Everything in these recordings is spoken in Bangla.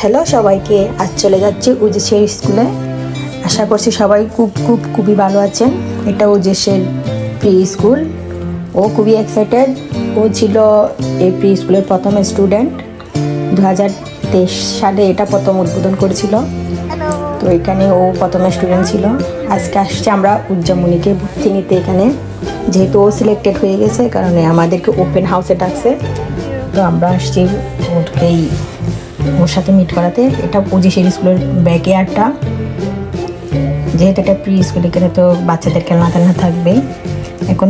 হ্যালো সবাইকে, আজ চলে যাচ্ছি ওজেসের স্কুলে। আশা করছি সবাই খুবই ভালো আছেন। এটা ওজেসের প্রি স্কুল। ও খুবই এক্সাইটেড। ও ছিল এই প্রি স্কুলের প্রথম স্টুডেন্ট। 2023 সালে এটা প্রথম উদ্বোধন করেছিল। তো এখানে ও প্রথম স্টুডেন্ট ছিল। আজকে আসছে আমরা উজ্জামনিকে ভর্তি নিতে এখানে, যেহেতু ও সিলেক্টেড হয়ে গেছে কারণে আমাদেরকে ওপেন হাউসে ডাকছে। তো আমরা আসছি ওর সাথে মিট করাতে। এটা ওজেসের স্কুলের ব্যাক ইয়ার্ডটা, যেহেতু এটা প্রি স্কুল, এখানে তো বাচ্চাদের খেলনা থাকবে। এখন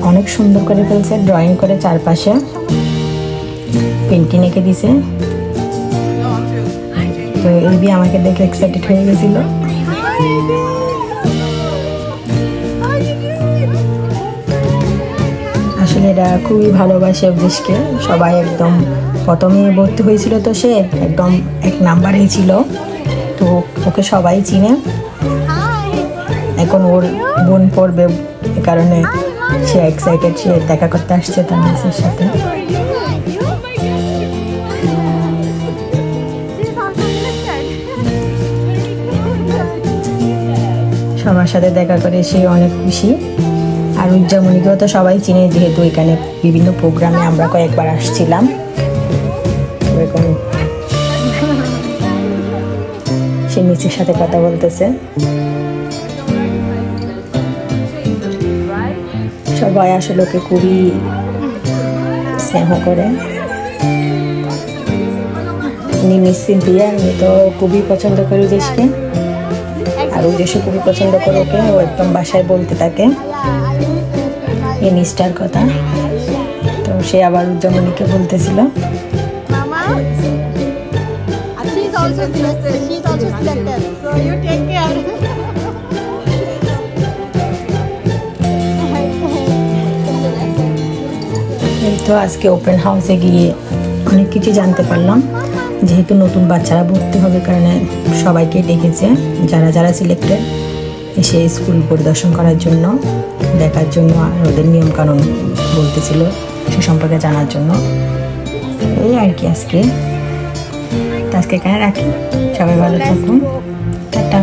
অনেক সুন্দর করে ফেলছে, ড্রয়িং করে চারপাশে পেন্টিং এঁকে দিছে। তো এই আমাকে দেখে এক্সাইটেড হয়ে গেছিল। আসলে এরা খুবই ভালোবাসে ওজেসকে। সবাই একদম প্রথমে ভর্তি হয়েছিল, তো সে একদম 1 নাম্বারেই ছিল। তো ওকে সবাই চিনে। এখন ওর বোন পড়বে, এ কারণে সে এক্সাইটেড। সে দেখা করতে আসছে তার মিসের সাথে। সবার সাথে দেখা করে সে অনেক খুশি। আর উজ্জামনিকেও তো সবাই চিনে, যেহেতু এখানে বিভিন্ন প্রোগ্রামে আমরা কয়েকবার আসছিলাম। এখন সে মিসের সাথে কথা বলতেছে। সবাই আসলে ওকে খুবই স্নেহ করে। মিস সিনথিয়া, আমি তো খুবই পছন্দ করি ওজেসকে, আর ওজেসও খুবই পছন্দ করে ওকে। ও একদম বাসায় বলতে থাকে এই মিসটার কথা। তো সে আবার উজ্জামনিকে বলতেছিল। তো আজকে ওপেন হাউসে গিয়ে অনেক কিছু জানতে পারলাম। যেহেতু নতুন বাচ্চারা ভর্তি হবে কারণে সবাইকে ডেকেছে, যারা সিলেক্টেড, এসে স্কুল পরিদর্শন করার জন্য, দেখার জন্য, আর ওদের নিয়মকানুন বলতেছিল সে সম্পর্কে জানার জন্য। এই আর কি আজকে এখানে রাখি। সবাই ভালো থাকুন। টাটা।